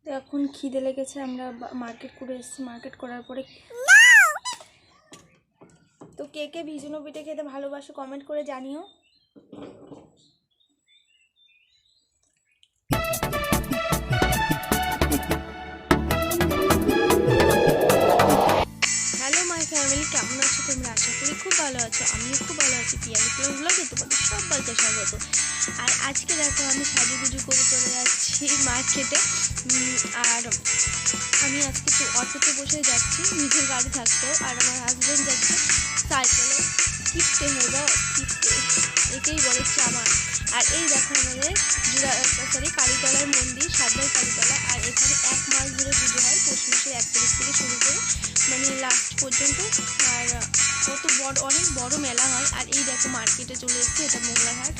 তো এখন খিদে লেগেছে, আমরা মার্কেট করে এসেছি। মার্কেট করার পরে তো কে কে ভিজানো পিঠে খেতে ভালোবাসো কমেন্ট করে জানিও। হ্যালো মাই ফ্যামিলি, কেমন আছো তোমরা? আশা করি খুব ভালো আছো, আমিও খুব ভালো আছি। পিয়ালি প্লাস ব্লগে তোমাদের সবাইকে স্বাগত। আর আজকে দেখো আমি সাজুগুজু করে চলে যাচ্ছি মার্কেটে। আর আমি আজকে তো অটোতে বসে যাচ্ছি, নিজের গাড়ি থাকতেও। আর আমার হাজব্যান্ড যাচ্ছে সাইকেলে। কিপটে হয়ে যাও, কিপটে একেই বলে চামা। আর এই দেখো আমাদের কালীতলার মন্দির, সাতবার কালীতলা। আর এখানে 1 মাস ধরে পুজো হয়, পৌষ মাসের 1 তারিখ থেকে শুরু করে মানে লাস্ট পর্যন্ত। আর কত বড়, অনেক বড় মেলা হয়। আর এই দেখো মার্কেটে চলে এসেছে, এটা মোগলাহাট।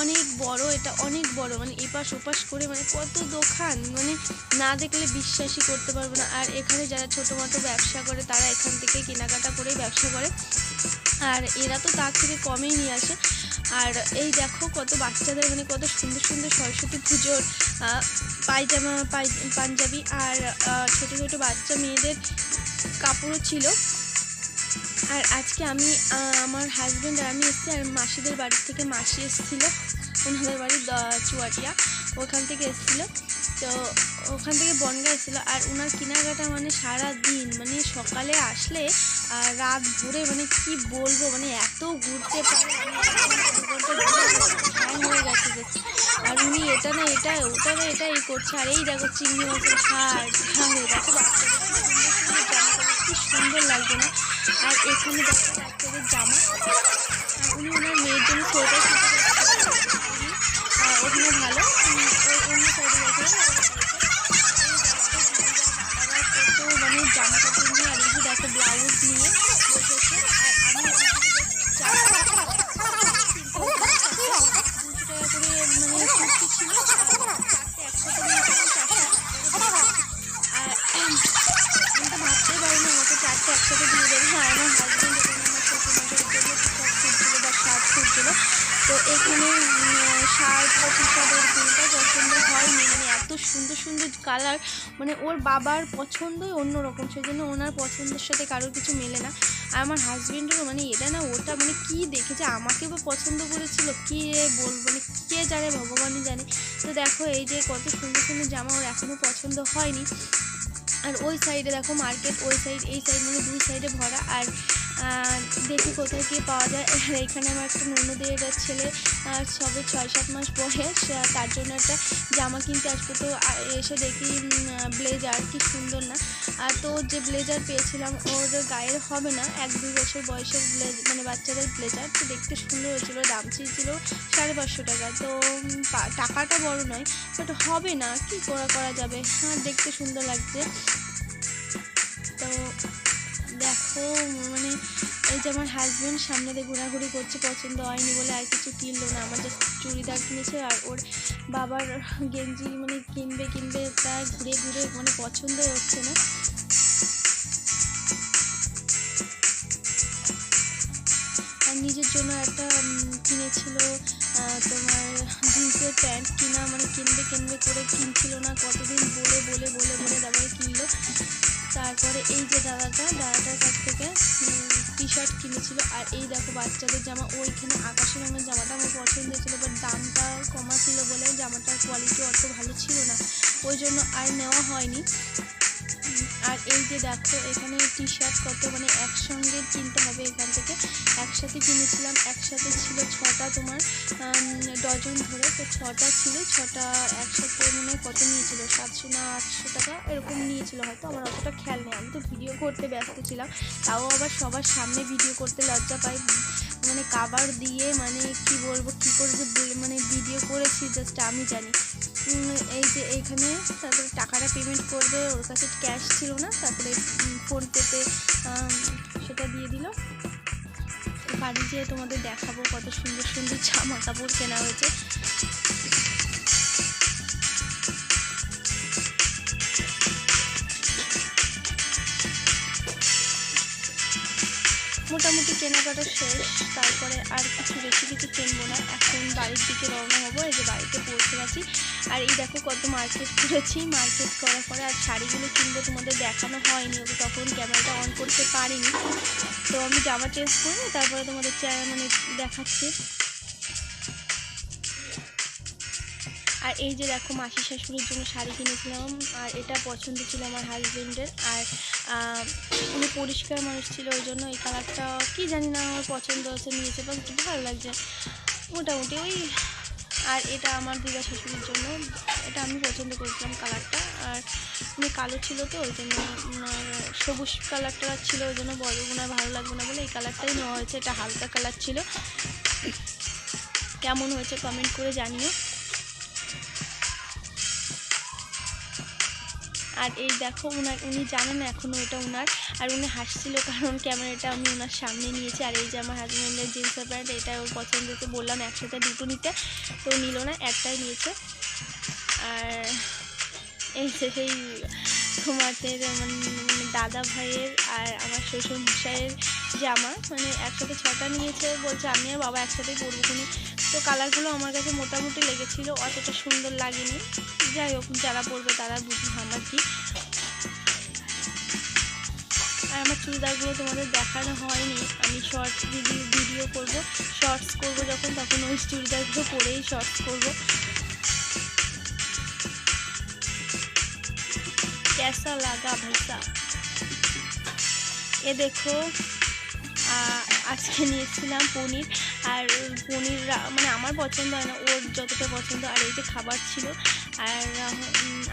অনেক বড়, এটা অনেক বড়, মানে এপাশ ওপাশ করে মানে কত দোকান, মানে না দেখলে বিশ্বাসই করতে পারবে না। আর এখানে যারা ছোটো মোটো ব্যবসা করে তারা এখান থেকে কেনাকাটা করেই ব্যবসা করে, আর এরা তো তার থেকে কমেই নিয়ে আসে। আর এই দেখো কত বাচ্চাদের মানে কত সুন্দর সুন্দর সরস্বতী পুজোর পায়জামা, পাঞ্জাবি আর ছোটো ছোটো বাচ্চা মেয়েদের কাপড়ও ছিল। আর আজকে আমি আমার হাজব্যান্ড আর আমি এসেছি, আর মাসিদের বাড়ি থেকে মাসি এসেছিলো, ওনাদের বাড়ি চুয়াটিয়া, ওখান থেকে এসেছিলো। তো ওখান থেকে বনগা এসেছিলো। আর ওনার কেনাকাটা মানে সারা দিন, মানে সকালে আসলে আর রাত ভরে, মানে কি বলবো, মানে এত ঘুরতে পারে, হ্যাং হয়ে গেছে। আর উনি এটা না এটা, ওটা না এটা এই করছে। আর এই দেখো চিংড়ি মাছের হাড়, দেখো বাচ্চাদের কি সুন্দর লাগছে না। আর এখানে দেখো বাচ্চাদের জামা, আর উনি ওনার মেয়ের জন্য সোয়েটার কিনতে ওখানে ভালো অন্য সাইডে গেছে কত মানে জামা কাপড় নিয়ে। আর এই যে দেখো ব্লাউজ নিয়ে বসেছে। আর আমি 200 টাকা করে মানে কুর্তি ছিল, চারটে একসাথে নিয়েছিলাম, 400 টাকা। আর আমি তো ভাবতেই পারি না আমাকে 4টে একসাথে দিয়ে দেবে। হ্যাঁ, আমার হাজব্যান্ড এখানে আমার শ্বশুরমশাইয়ের জন্য টি-শার্ট খুঁজছিল বা শার্ট খুঁজছিল। তো এখানে শার্ট বা টি-শার্ট ওর কোনটা পছন্দ হয়নি, মানে এত সুন্দর সুন্দর কালার, মানে ওর বাবার পছন্দই অন্যরকম, সেই জন্য ওনার পছন্দের সাথে কারোর কিছু মেলে না। আর আমার হাজব্যান্ডেরও মানে এটা না ওটা, মানে কী দেখেছে আমাকে বা পছন্দ করেছিল কী বলবো, মানে কে জানে, ভগবানই জানে। তো দেখো এই যে কত সুন্দর সুন্দর জামা ওর এখনও পছন্দ হয়নি। আর ওই সাইডে দেখো মার্কেট, ওই সাইড এই সাইড, মানে 2 সাইডে ভরা। আর দেখি কোথায় গিয়ে পাওয়া যায়। আর এখানে আমার একটা ননদের ছেলে সবে 6-7 মাস বয়স, তার জন্য একটা জামা কিনতে আসবো। তো এসে দেখি ব্লেজার, কি সুন্দর না। আর তো যে ব্লেজার পেয়েছিলাম ওর গায়ের হবে না, 1-2 বছর বয়সের মানে বাচ্চাদের ব্লেজার। তো দেখতে সুন্দর হয়েছিল, দাম চেয়েছিল 550 টাকা। তো টাকাটা বড় নয়, বাট হবে না, কি করা যাবে। হ্যাঁ, দেখতে সুন্দর লাগছে। তো দেখো মানে এই যে আমার হাজব্যান্ড সামনে দিয়ে ঘোরাঘুরি করছে, পছন্দ হয়নি বলে আর কিছু কিনলো না। আমার জাস্ট চুড়িদার কিনেছে, আর ওর বাবার গেঞ্জি মানে কিনবে তার ঘুরে ঘুরে মানে পছন্দই হচ্ছে না। আর নিজের জন্য একটা কিনেছিল তোমার জিন্সের প্যান্ট কিনা, মানে কিনবে করে কিনছিল না, কতদিন বলে তারপরে কিনলো। তারপরে এই যে দাদাটার কাছ থেকে টি-শার্ট কিনেছিল। আর এই দেখো বাচ্চাদের জামা, ওইখানে আকাশি রঙের জামাটা আমার পছন্দ ছিল, বাট দামটা কমা ছিল বলে জামাটার কোয়ালিটি অত ভালো ছিল না, ওই জন্য আর নেওয়া হয়নি। আর এই যে দেখো এখানে টি-শার্ট কত, মানে একসঙ্গে কিনতে হবে এখান থেকে, একসাথে কিনেছিলাম। একসাথে ছিল 6টা তোমার ডজন ধরে, তো 6টা ছিল, 6টা একসাথে মানে কত নিয়েছিল, 700 না 800 টাকা এরকম নিয়েছিল হয়তো, আমার অতটা খেয়াল নেই, আমি তো ভিডিও করতে ব্যস্ত ছিলাম। তাও আবার সবার সামনে ভিডিও করতে লজ্জা পাই, মানে কাভার দিয়ে, মানে কি বলবো, কী করে যে মানে ভিডিও করেছি জাস্ট আমি জানি। এই যে এইখানে তারপরে টাকাটা পেমেন্ট করবে, ওর কাছে ক্যাশ ছিল না, তারপরে ফোনপেতে সেটা দিয়ে দিল। বাড়ি যেয়ে তোমাদের দেখাবো কত সুন্দর সুন্দর জামা কাপড় কেনা হয়েছে। মোটামুটি কেনাকাটা শেষ। তারপরে আর কিছু বেশি কিছু কিনবো না, এখন বাড়ির দিকে রওনা হবো। এই যে বাড়িতে পৌঁছে গেছি। আর এই দেখো কত মার্কেট করেছি। মার্কেট করার পরে আর শাড়িগুলো কিনবো তোমাদের দেখানো হয়নি, ওকে তখন ক্যামেরাটা অন করতে পারিনি। তো আমি জামা চেঞ্জ করে তারপরে তোমাদের মানে দেখাচ্ছি। আর এই যে দেখো মাসি শাশুড়ির জন্য শাড়ি কিনেছিলাম, আর এটা পছন্দ ছিল আমার হাজবেন্ডের। আর উনি পরিষ্কার মানুষ ছিল, ওই জন্য এই কালারটা কি জানি না আমার পছন্দ হচ্ছে, নিয়েছে বা ভালো লাগছে মোটামুটি ওই। আর এটা আমার দিদা শাশুড়ির জন্য, এটা আমি পছন্দ করেছিলাম কালারটা। আর উনি কালো ছিল তো ওই জন্য সবুজ কালারটা ছিল, ওই জন্য বড় ওনার ভালো লাগবে না বলে এই কালারটাই নেওয়া হয়েছে। এটা হালকা কালার ছিল। কেমন হয়েছে কমেন্ট করে জানিও। আর এই দেখো উনি জানেন না এখনও এটা উনার। আর উনি হাসছিল কারণ ক্যামেরাটা আমি ওনার সামনে নিয়েছি। আর এই যে আমার হাজব্যান্ডের জিন্সের প্যান্ট, এটা ওর পছন্দ হতে বললাম একসাথে দুটো নিতে, তো নিল না, একটাই নিয়েছে। আর এই যে সেই তোমাদের মানে দাদা ভাইয়ের আর আমার শ্বশুর মশাইয়ের জামা, মানে একসাথে 6টা নিয়েছে, বলছে আমি আর বাবা একসাথেই পরবো খুনি। তো কালারগুলো আমার কাছে মোটামুটি লেগেছিলো, অতটা সুন্দর লাগেনি। যাই হোক, যারা পরবে তারা বুঝবে আমার কি। আর আমার চুড়িদারগুলো তোমাদের দেখানো হয়নি, আমি শর্টস ভিডিও করব, শর্টস করব যখন, তখন ওই চুড়িদারগুলো পরেই শর্টস করব। कैसा लगा भैसा। ये देखो আজকে নিয়েছিলাম পনির। আর পনির মানে আমার পছন্দ হয় না, ওর যতটা পছন্দ। আর এই যে খাবার ছিল। আর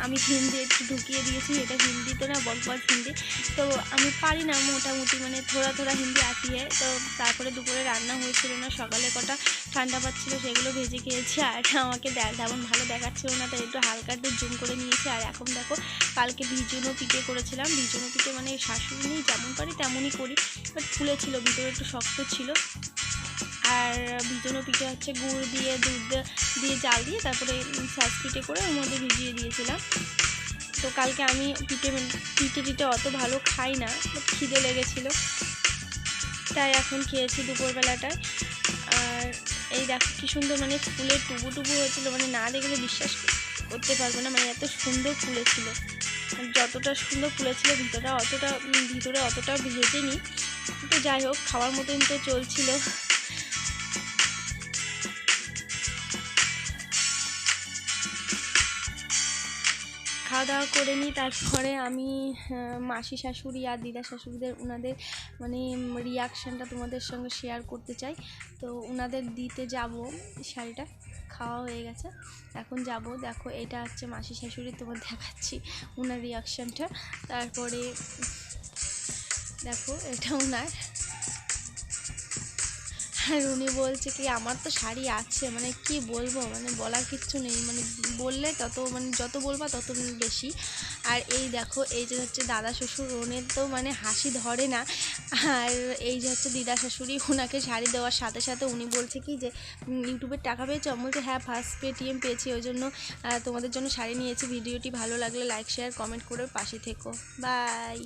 আমি হিন্দি একটু ঢুকিয়ে দিয়েছি, এটা হিন্দি তো না, বকবাস হিন্দি। তো আমি পারি না মোটামুটি, মানে থোড়া হিন্দি আতি হয়। তো তারপরে দুপুরে রান্না হয়েছিল না, সকালে কটা ঠান্ডা পাচ্ছিল সেগুলো ভেজে খেয়েছি। আর আমাকে তেমন ভালো দেখাচ্ছিল না, তাই একটু হালকা একটু জুম করে নিয়েছি। আর এখন দেখো কালকে ভিজুনো পিঠে করেছিলাম। ভিজুনো পিঠে মানে শাশুড়ি নেই, যেমন পারি তেমনই করি, বাট ফুলেছিল, ভিতরে একটু শক্ত ছিল। আর ভিজানো পিঠে হচ্ছে গুড় দিয়ে দুধ দিয়ে জাল দিয়ে তারপরে সাজ পিঠে করে ওর মধ্যে ভিজিয়ে দিয়েছিলাম। তো কালকে আমি পিঠে অত ভালো খাই না, খিদে লেগেছিলো, তাই এখন খেয়েছি দুপুরবেলাটায়। আর এই দেখো কি সুন্দর, মানে ফুলের টুবু হয়েছিল, মানে না দেখলে বিশ্বাস করতে পারবে না, মানে এত সুন্দর ফুলেছিল। যতটা সুন্দর ফুলেছিল ভিতরে অতটা ভেজেনি। তো যাই হোক, খাওয়ার মতন তো চলছিল। খাওয়া দাওয়া করে নিই, তারপরে আমি মাসি শাশুড়ি আর দিদা শাশুড়িদের ওনাদের মানে রিয়াকশানটা তোমাদের সঙ্গে শেয়ার করতে চাই। তো ওনাদের দিতে যাব শাড়িটা, খাওয়া হয়ে গেছে, এখন যাব। দেখো এটা হচ্ছে মাসি শাশুড়ি, তোমার দেখাচ্ছি ওনার রিয়াকশানটা। তারপরে দেখো এটা ওনার। আর উনি বলছে কি আমার তো শাড়ি আছে, মানে কি বলবো, মানে বলার কিচ্ছু নেই, মানে বললে তত মানে যত বলবা তত বেশি। আর এই দেখো এই যে হচ্ছে দাদা শ্বশুর, ওনের তো মানে হাসি ধরে না। আর এই যে হচ্ছে দিদা শাশুড়ি, ওনাকে শাড়ি দেওয়ার সাথে সাথে উনি বলছে কি যে ইউটিউবের টাকা পেয়েছো? আমি বলছি হ্যাঁ, ফার্স্ট পেটিএম পেয়েছি, ওই জন্য তোমাদের জন্য শাড়ি নিয়েছি। ভিডিওটি ভালো লাগলে লাইক শেয়ার কমেন্ট করে পাশে থেকো। বাই।